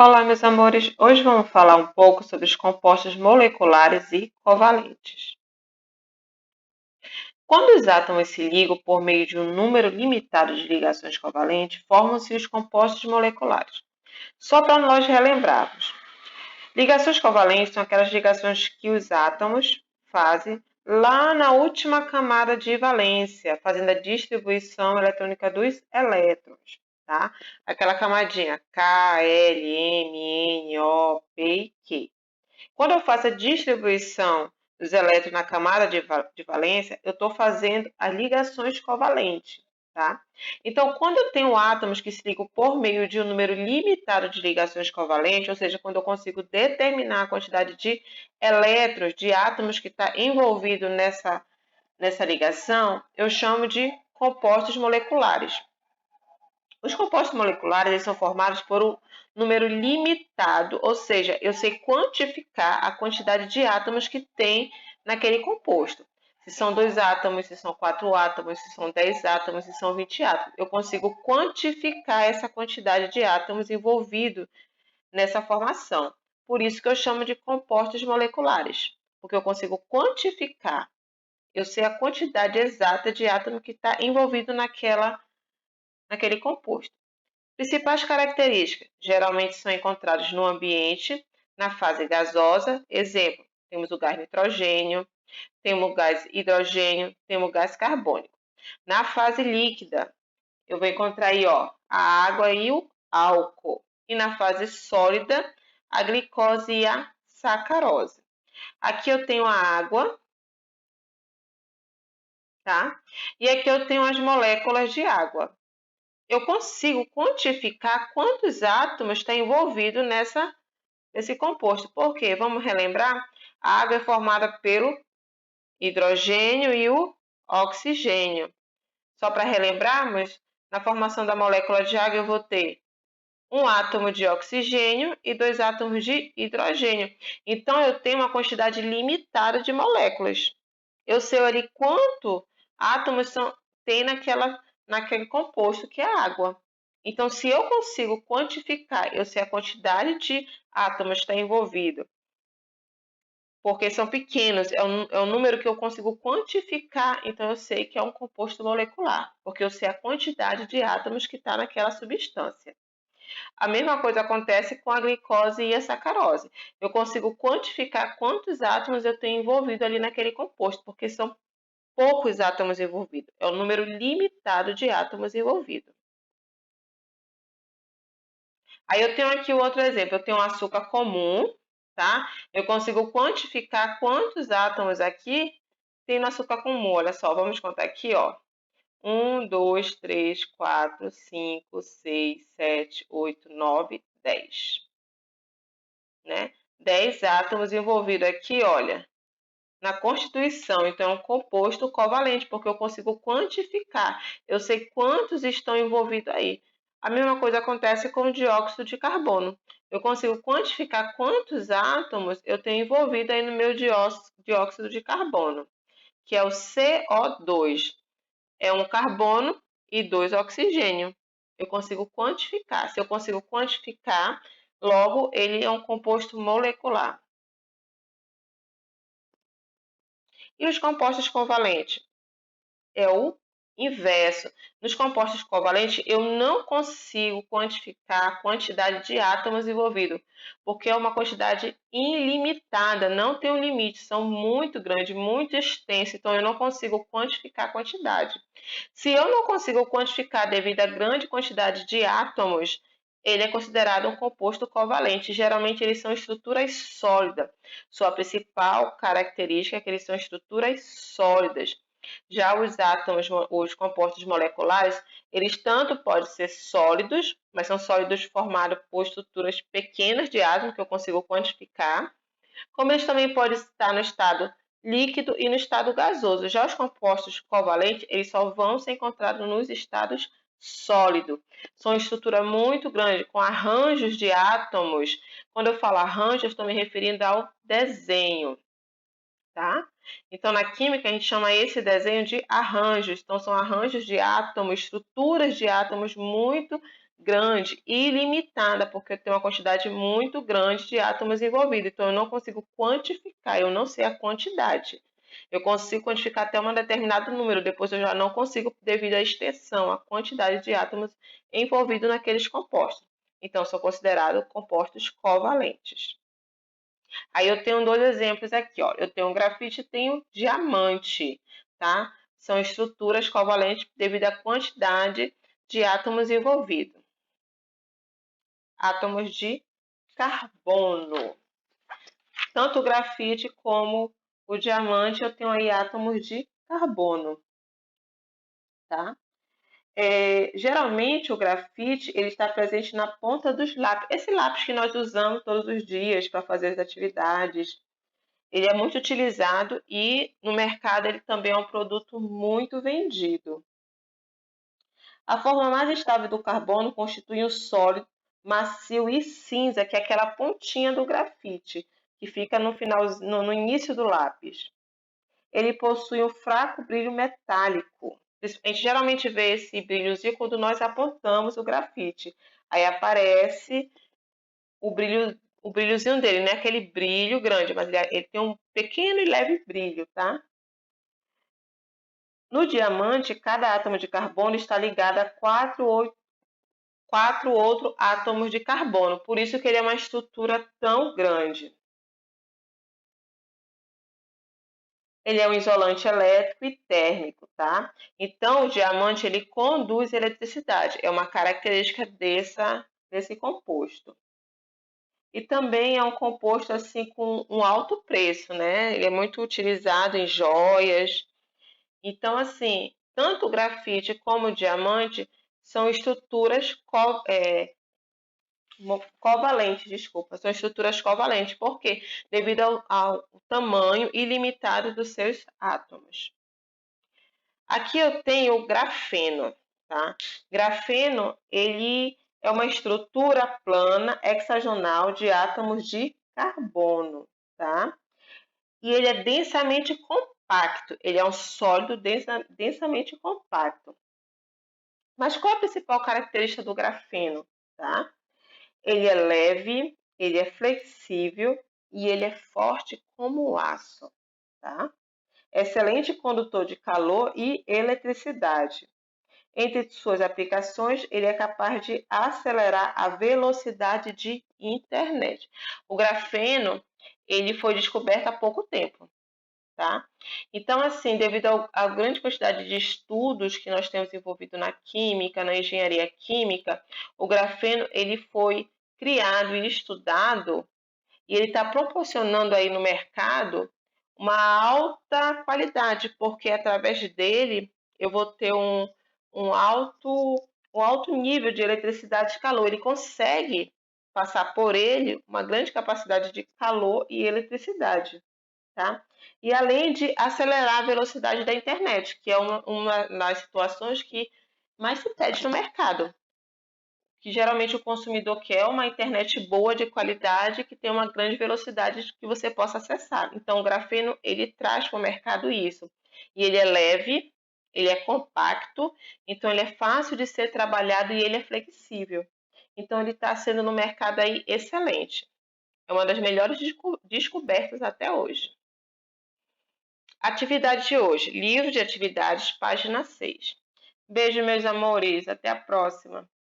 Olá, meus amores! Hoje vamos falar um pouco sobre os compostos moleculares e covalentes. Quando os átomos se ligam por meio de um número limitado de ligações covalentes, formam-se os compostos moleculares. Só para nós relembrarmos, ligações covalentes são aquelas ligações que os átomos fazem lá na última camada de valência, fazendo a distribuição eletrônica dos elétrons. Tá? Aquela camadinha K, L, M, N, O, P e Q. Quando eu faço a distribuição dos elétrons na camada de valência, eu estou fazendo as ligações covalentes. Tá? Então, quando eu tenho átomos que se ligam por meio de um número limitado de ligações covalentes, ou seja, quando eu consigo determinar a quantidade de elétrons, de átomos que está envolvido nessa ligação, eu chamo de compostos moleculares. Os compostos moleculares eles são formados por um número limitado, ou seja, eu sei quantificar a quantidade de átomos que tem naquele composto. Se são 2 átomos, se são 4 átomos, se são 10 átomos, se são 20 átomos. Eu consigo quantificar essa quantidade de átomos envolvidos nessa formação. Por isso que eu chamo de compostos moleculares, porque eu consigo quantificar. Eu sei a quantidade exata de átomo que está envolvido naquele composto. Principais características geralmente são encontradas no ambiente, na fase gasosa. Exemplo, temos o gás nitrogênio, temos o gás hidrogênio, temos o gás carbônico. Na fase líquida, eu vou encontrar aí a água e o álcool. E na fase sólida, a glicose e a sacarose. Aqui eu tenho a água, tá? E aqui eu tenho as moléculas de água. Eu consigo quantificar quantos átomos está envolvido nesse composto. Por quê? Vamos relembrar? A água é formada pelo hidrogênio e o oxigênio. Só para relembrarmos, na formação da molécula de água eu vou ter um átomo de oxigênio e 2 átomos de hidrogênio. Então, eu tenho uma quantidade limitada de moléculas. Eu sei ali quanto átomos tem naquele composto que é a água. Então, se eu consigo quantificar, eu sei a quantidade de átomos que está envolvido, porque são pequenos, é um número que eu consigo quantificar, então eu sei que é um composto molecular, porque eu sei a quantidade de átomos que está naquela substância. A mesma coisa acontece com a glicose e a sacarose. Eu consigo quantificar quantos átomos eu tenho envolvido ali naquele composto, porque são poucos átomos envolvidos. É um número limitado de átomos envolvidos. Aí eu tenho aqui outro exemplo. Eu tenho um açúcar comum, tá? Eu consigo quantificar quantos átomos aqui tem no açúcar comum. Olha só, vamos contar aqui, ó. 1, 2, 3, 4, 5, 6, 7, 8, 9, 10. Né? 10 átomos envolvidos aqui, olha, na constituição. Então, é um composto covalente, porque eu consigo quantificar. Eu sei quantos estão envolvidos aí. A mesma coisa acontece com o dióxido de carbono. Eu consigo quantificar quantos átomos eu tenho envolvido aí no meu dióxido de carbono, que é o CO2. É um carbono e 2 oxigênio. Eu consigo quantificar. Se eu consigo quantificar, logo ele é um composto molecular. E os compostos covalentes? É o inverso. Nos compostos covalentes, eu não consigo quantificar a quantidade de átomos envolvidos, porque é uma quantidade ilimitada, não tem um limite, são muito grandes, muito extensas, então eu não consigo quantificar a quantidade. Se eu não consigo quantificar devido à grande quantidade de átomos, ele é considerado um composto covalente. Geralmente, eles são estruturas sólidas. Sua principal característica é que eles são estruturas sólidas. Já os átomos, os compostos moleculares, eles tanto podem ser sólidos, mas são sólidos formados por estruturas pequenas de átomos, que eu consigo quantificar, como eles também podem estar no estado líquido e no estado gasoso. Já os compostos covalentes, eles só vão ser encontrados nos estados sólidos. São estrutura muito grande, com arranjos de átomos. Quando eu falo arranjo, eu estou me referindo ao desenho, tá? Então, na química, a gente chama esse desenho de arranjos. Então, são arranjos de átomos, estruturas de átomos muito grande e ilimitada, porque eu tenho uma quantidade muito grande de átomos envolvidos. Então, eu não consigo quantificar, eu não sei a quantidade. Eu consigo quantificar até um determinado número, depois eu já não consigo devido à extensão, a quantidade de átomos envolvidos naqueles compostos. Então, são considerados compostos covalentes. Aí eu tenho dois exemplos aqui, ó. Eu tenho grafite e tenho diamante, tá? São estruturas covalentes devido à quantidade de átomos envolvidos. Átomos de carbono. Tanto o grafite como o diamante, eu tenho aí átomos de carbono, tá? Geralmente o grafite ele está presente na ponta dos lápis. Esse lápis que nós usamos todos os dias para fazer as atividades, ele é muito utilizado e no mercado ele também é um produto muito vendido. A forma mais estável do carbono constitui um sólido, macio e cinza, que é aquela pontinha do grafite, que fica no início do lápis. Ele possui um fraco brilho metálico. A gente geralmente vê esse brilhozinho quando nós apontamos o grafite. Aí aparece o brilhozinho dele, não é aquele brilho grande, mas ele tem um pequeno e leve brilho, tá? No diamante, cada átomo de carbono está ligado a quatro outros átomos de carbono, por isso que ele é uma estrutura tão grande. Ele é um isolante elétrico e térmico, tá? Então, o diamante, ele conduz eletricidade, é uma característica desse composto. E também é um composto, assim, com um alto preço, né? Ele é muito utilizado em joias. Então, assim, tanto o grafite como o diamante são estruturas covalentes, desculpa, são estruturas covalentes. Por quê? Devido ao tamanho ilimitado dos seus átomos. Aqui eu tenho o grafeno, tá? Grafeno, ele é uma estrutura plana hexagonal de átomos de carbono, tá? E ele é densamente compacto, ele é um sólido densamente compacto. Mas qual é a principal característica do grafeno, tá? Ele é leve, ele é flexível e ele é forte como o aço, tá? Excelente condutor de calor e eletricidade. Entre suas aplicações, ele é capaz de acelerar a velocidade de internet. O grafeno, ele foi descoberto há pouco tempo, tá? Então, assim, devido à grande quantidade de estudos que nós temos envolvido na química, na engenharia química, o grafeno, ele foi criado e estudado e ele está proporcionando aí no mercado uma alta qualidade, porque através dele eu vou ter um alto nível de eletricidade e calor. Ele consegue passar por ele uma grande capacidade de calor e eletricidade, tá? E além de acelerar a velocidade da internet, que é uma das situações que mais se pede no mercado, que geralmente o consumidor quer uma internet boa, de qualidade, que tenha uma grande velocidade que você possa acessar. Então, o grafeno, ele traz para o mercado isso. E ele é leve, ele é compacto, então ele é fácil de ser trabalhado e ele é flexível. Então, ele está sendo no mercado aí excelente. É uma das melhores descobertas até hoje. Atividade de hoje. Livro de atividades, página 6. Beijo, meus amores. Até a próxima.